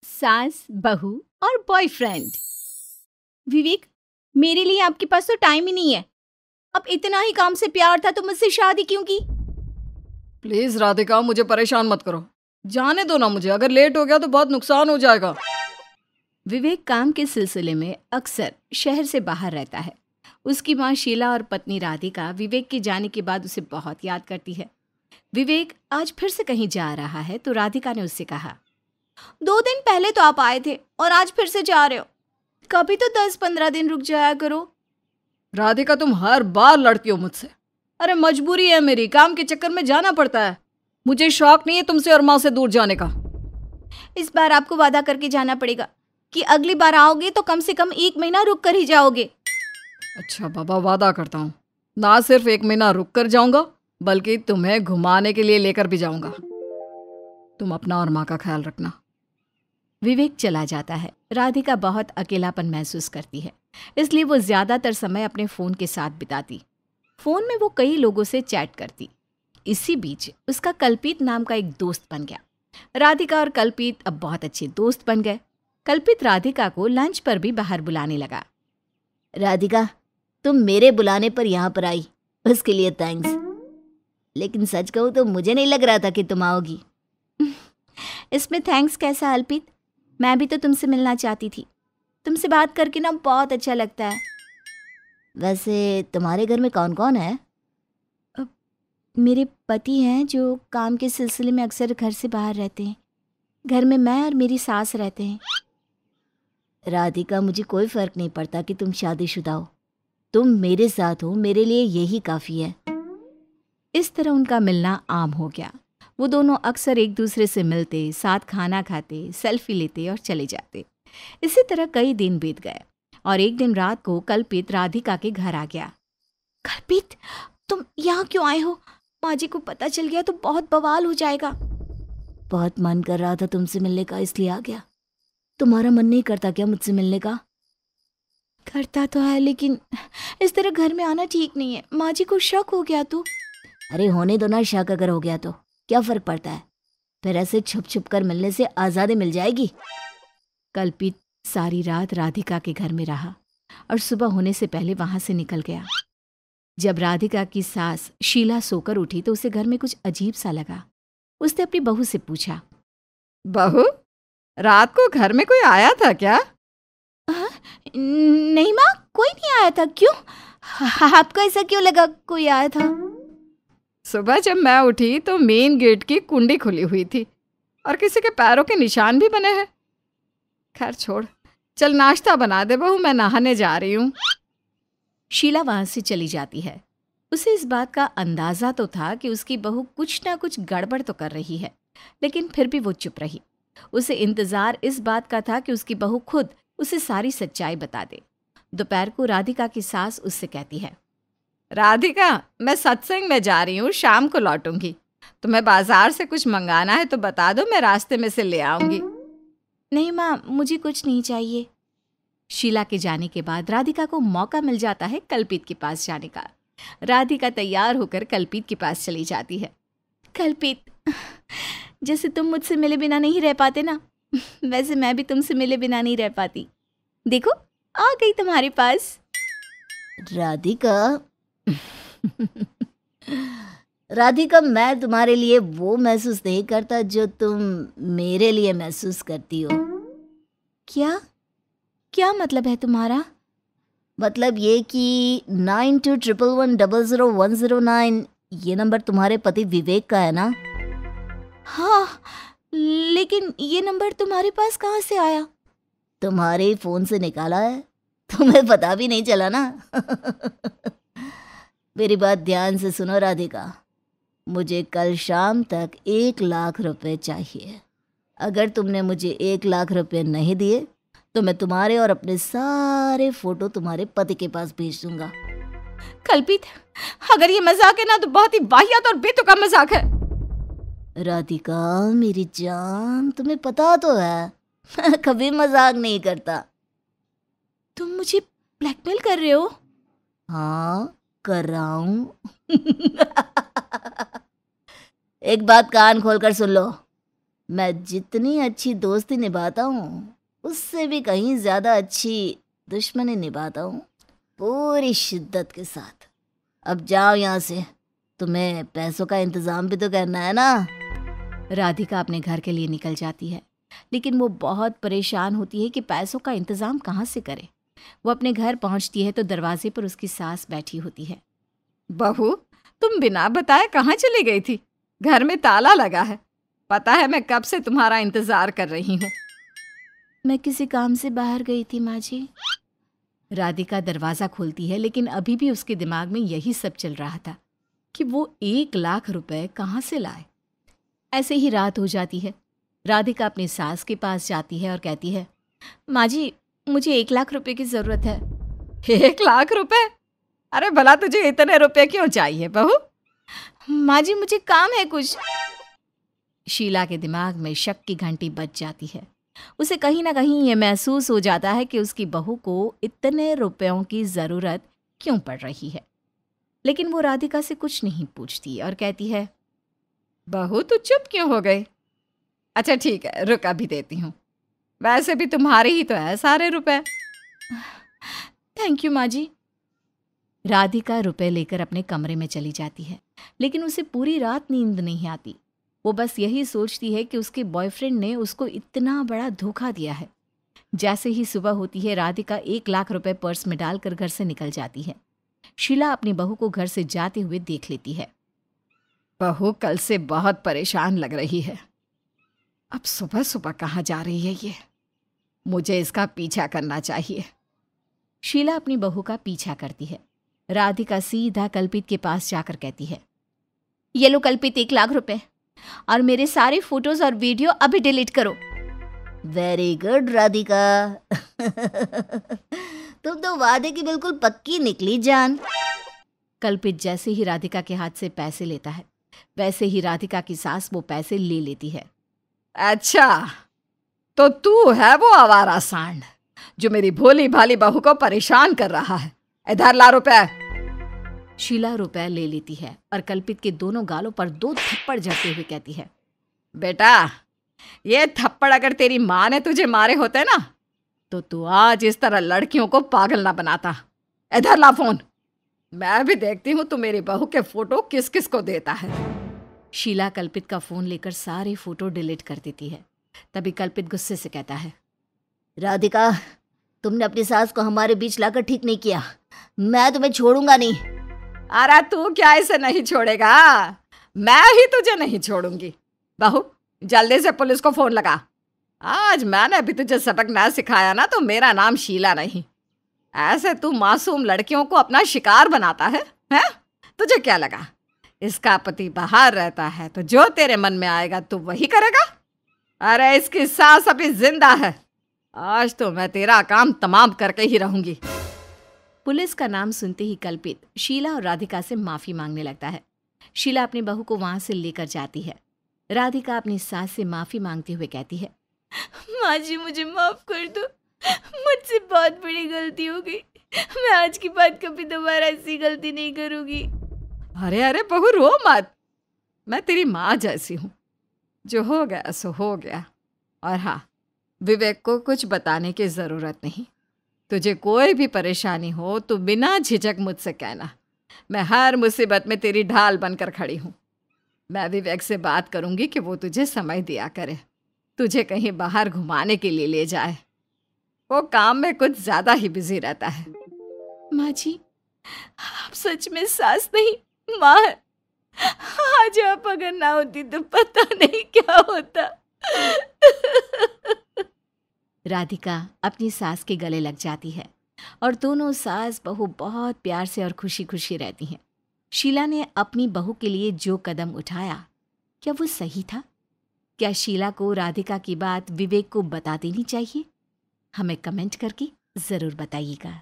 सास, बहू और बॉयफ्रेंड। विवेक, मेरे लिए आपके पास तो टाइम ही नहीं है। अब इतना ही काम से प्यार था तो मुझसे शादी क्यों की? प्लीज राधिका, मुझे परेशान मत करो। जाने दो ना मुझे, अगर लेट हो गया तो बहुत नुकसान हो जाएगा। विवेक काम के सिलसिले में अक्सर शहर से बाहर रहता है। उसकी माँ शीला और पत्नी राधिका विवेक के जाने के बाद उसे बहुत याद करती है। विवेक आज फिर से कहीं जा रहा है तो राधिका ने उससे कहा, 2 दिन पहले तो आप आए थे और आज फिर से जा रहे हो। कभी तो 10-15 दिन रुक जाया करो। राधिका, तुम हर बार लड़ती हो मुझसे। अरे मजबूरी है मेरी, काम के चक्कर में जाना पड़ता है। मुझे शौक नहीं है तुमसे और माँ से दूर जाने का। इस बार आपको वादा करके जाना पड़ेगा कि अगली बार आओगे तो कम से कम 1 महीना रुक कर ही जाओगे। अच्छा बाबा, वादा करता हूँ। ना सिर्फ 1 महीना रुक कर जाऊंगा बल्कि तुम्हें घुमाने के लिए लेकर भी जाऊंगा। तुम अपना और माँ का ख्याल रखना। विवेक चला जाता है। राधिका बहुत अकेलापन महसूस करती है, इसलिए वो ज्यादातर समय अपने फोन के साथ बिताती। फोन में वो कई लोगों से चैट करती। इसी बीच उसका कल्पित नाम का एक दोस्त बन गया। राधिका और कल्पित अब बहुत अच्छे दोस्त बन गए। कल्पित राधिका को लंच पर भी बाहर बुलाने लगा। राधिका, तुम मेरे बुलाने पर यहाँ पर आई, उसके लिए थैंक्स। लेकिन सच कहूँ तो मुझे नहीं लग रहा था कि तुम आओगी। इसमें थैंक्स कैसा अल्पित? मैं भी तो तुमसे मिलना चाहती थी। तुमसे बात करके ना बहुत अच्छा लगता है। वैसे तुम्हारे घर में कौन कौन है? मेरे पति हैं जो काम के सिलसिले में अक्सर घर से बाहर रहते हैं। घर में मैं और मेरी सास रहते हैं। राधिका, मुझे कोई फर्क नहीं पड़ता कि तुम शादीशुदा हो। तुम मेरे साथ हो, मेरे लिए यही काफ़ी है। इस तरह उनका मिलना आम हो गया। वो दोनों अक्सर एक दूसरे से मिलते, साथ खाना खाते, सेल्फी लेते और चले जाते। इसी तरह कई दिन बीत गए और एक दिन रात को कल्पित राधिका के घर आ गया। कल्पित, तुम यहाँ क्यों आए हो? माँ जी को पता चल गया तो बहुत बवाल हो जाएगा। बहुत मन कर रहा था तुमसे मिलने का, इसलिए आ गया। तुम्हारा मन नहीं करता क्या मुझसे मिलने का? करता तो है, लेकिन इस तरह घर में आना ठीक नहीं है। माँ जी को शक हो गया तो? अरे होने दो ना, शक अगर हो गया तो क्या फर्क पड़ता है? फिर ऐसे छुप छुप कर मिलने से आज़ादी मिल जाएगी। कल्पित सारी रात राधिका के घर में रहा और सुबह होने से पहले वहां से निकल गया। जब राधिका की सास शीला सोकर उठी तो उसे घर में कुछ अजीब सा लगा। उसने अपनी बहू से पूछा, बहू, रात को घर में कोई आया था क्या? नहीं माँ, कोई नहीं आया था। क्यों? आपको ऐसा क्यों लगा कोई आया था? सुबह जब मैं उठी तो मेन गेट की कुंडी खुली हुई थी और किसी के पैरों के निशान भी बने हैं। खैर छोड़, चल नाश्ता बना दे बहू, मैं नहाने जा रही हूँ। शीला वहां से चली जाती है। उसे इस बात का अंदाजा तो था कि उसकी बहू कुछ ना कुछ गड़बड़ तो कर रही है, लेकिन फिर भी वो चुप रही। उसे इंतजार इस बात का था कि उसकी बहू खुद उसे सारी सच्चाई बता दे। दोपहर को राधिका की सास उससे कहती है, राधिका, मैं सत्संग में जा रही हूँ, शाम को लौटूंगी। तुम्हें बाजार से कुछ मंगाना है तो बता दो, मैं रास्ते में से ले आऊंगी। नहीं माँ, मुझे कुछ नहीं चाहिए। शीला के जाने के बाद राधिका को मौका मिल जाता है कल्पित के पास जाने का। राधिका तैयार होकर कल्पित के पास चली जाती है। कल्पित, जैसे तुम मुझसे मिले बिना नहीं रह पाते ना, वैसे मैं भी तुमसे मिले बिना नहीं रह पाती। देखो, आ गई तुम्हारे पास। राधिका राधिका, मैं तुम्हारे लिए वो महसूस नहीं करता जो तुम मेरे लिए महसूस करती हो। क्या क्या मतलब है तुम्हारा? मतलब ये कि 9211100109 ये नंबर तुम्हारे पति विवेक का है ना? हाँ, लेकिन ये नंबर तुम्हारे पास कहाँ से आया? तुम्हारे फोन से निकाला है, तुम्हें पता भी नहीं चला ना। मेरी बात ध्यान से सुनो राधिका, मुझे कल शाम तक 1 लाख रुपए चाहिए। अगर तुमने मुझे 1 लाख रुपए नहीं दिए तो मैं तुम्हारे और अपने सारे फोटो तुम्हारे पति के पास भेज दूंगा। कल्पित, अगर ये मजाक है ना तो बहुत ही वाहियात और बेतुका मजाक है। राधिका मेरी जान, तुम्हें पता तो है मैं कभी मजाक नहीं करता। तुम मुझे ब्लैकमेल कर रहे हो? हाँ, कर रहा हूं। एक बात कान खोलकर सुन लो, मैं जितनी अच्छी दोस्ती निभाता हूँ उससे भी कहीं ज़्यादा अच्छी दुश्मनी निभाता हूँ, पूरी शिद्दत के साथ। अब जाओ यहाँ से, तुम्हें पैसों का इंतज़ाम भी तो करना है ना। राधिका अपने घर के लिए निकल जाती है, लेकिन वो बहुत परेशान होती है कि पैसों का इंतज़ाम कहाँ से करे। वो अपने घर पहुंचती है तो दरवाजे पर उसकी सास बैठी होती है। बहू, तुम बिना बताए कहाँ चली गई थी? घर में ताला लगा है। पता है मैं कब से तुम्हारा इंतजार कर रही हूँ। मैं किसी काम से बाहर गई थी माँ जी। राधिका दरवाज़ा खोलती है, लेकिन अभी भी उसके दिमाग में यही सब चल रहा था कि वो 1 लाख रुपए कहाँ से लाए। ऐसे ही रात हो जाती है। राधिका अपनी सास के पास जाती है और कहती है, माँ जी, मुझे 1 लाख रुपए की ज़रूरत है। 1 लाख रुपए? अरे भला तुझे इतने रुपए क्यों चाहिए बहू? माँ जी, मुझे काम है कुछ। शीला के दिमाग में शक की घंटी बज जाती है। उसे कहीं ना कहीं ये महसूस हो जाता है कि उसकी बहू को इतने रुपयों की ज़रूरत क्यों पड़ रही है। लेकिन वो राधिका से कुछ नहीं पूछती और कहती है, बहू तू चुप क्यों हो गई? अच्छा ठीक है, रुक अभी देती हूँ। वैसे भी तुम्हारे ही तो है सारे रुपए। थैंक यू माँ जी। राधिका रुपए लेकर अपने कमरे में चली जाती है, लेकिन उसे पूरी रात नींद नहीं आती। वो बस यही सोचती है कि उसके बॉयफ्रेंड ने उसको इतना बड़ा धोखा दिया है। जैसे ही सुबह होती है, राधिका 1 लाख रुपए पर्स में डालकर घर से निकल जाती है। शीला अपनी बहू को घर से जाते हुए देख लेती है। बहू कल से बहुत परेशान लग रही है। अब सुबह सुबह कहाँ जा रही है ये? मुझे इसका पीछा करना चाहिए। शीला अपनी बहू का पीछा करती है। राधिका सीधा कल्पित के पास जाकर कहती है, ये लो कल्पित 1 लाख रुपए, और मेरे सारे फोटोज और वीडियो अभी डिलीट करो। Very good Radhika. तुम तो वादे की बिल्कुल पक्की निकली जान। कल्पित जैसे ही राधिका के हाथ से पैसे लेता है, वैसे ही राधिका की सास वो पैसे ले लेती है। अच्छा, तो तू है वो आवारा सांड जो मेरी भोली भाली बहू को परेशान कर रहा है। इधर ला रुपए। शीला रुपए ले लेती है और कल्पित के दोनों गालों पर 2 थप्पड़ जड़ते हुए कहती है, बेटा, ये थप्पड़ अगर तेरी माँ ने तुझे मारे होते ना, तो तू आज इस तरह लड़कियों को पागल ना बनाता। इधर ला फोन। मैं भी देखती हूँ तू मेरी बहू के फोटो किस किस को देता है। शीला कल्पित का फोन लेकर सारे फोटो डिलीट कर देती है। तभी कल्पित गुस्से से कहता है, राधिका, तुमने अपनी सास को हमारे बीच लाकर ठीक नहीं किया। मैं तुम्हें छोड़ूंगा नहीं। अरे तू क्या इसे नहीं छोड़ेगा? मैं ही तुझे नहीं छोड़ूंगी। बहू, जल्दी से पुलिस को फोन लगा। आज मैंने भी तुझे सबक ना सिखाया ना, तो मेरा नाम शीला नहीं। ऐसे तू मासूम लड़कियों को अपना शिकार बनाता है? तुझे क्या लगा इसका पति बाहर रहता है तो जो तेरे मन में आएगा तू वही करेगा? अरे इसकी सास अभी जिंदा है। आज तो मैं तेरा काम तमाम करके ही रहूंगी। पुलिस का नाम सुनते ही कल्पित शीला और राधिका से माफी मांगने लगता है। शीला अपनी बहू को वहां से लेकर जाती है। राधिका अपनी सास से माफी मांगते हुए कहती है, माँ जी, मुझे माफ कर दो, मुझसे बहुत बड़ी गलती हो गई। मैं आज की बात कभी दोबारा ऐसी गलती नहीं करूंगी। अरे अरे बहू, रो मत। मैं तेरी माँ जैसी हूँ। जो हो गया सो हो गया। और हाँ, विवेक को कुछ बताने की ज़रूरत नहीं। तुझे कोई भी परेशानी हो तो बिना झिझक मुझसे कहना। मैं हर मुसीबत में तेरी ढाल बनकर खड़ी हूँ। मैं विवेक से बात करूँगी कि वो तुझे समय दिया करे, तुझे कहीं बाहर घुमाने के लिए ले जाए। वो काम में कुछ ज़्यादा ही बिजी रहता है। माँ जी, आप सच में सास नहीं माँ है। आज आप अगर ना होती तो पता नहीं क्या होता। राधिका अपनी सास के गले लग जाती है और दोनों सास बहू बहुत प्यार से और खुशी खुशी रहती हैं। शीला ने अपनी बहू के लिए जो कदम उठाया, क्या वो सही था? क्या शीला को राधिका की बात विवेक को बता देनी चाहिए? हमें कमेंट करके ज़रूर बताइएगा।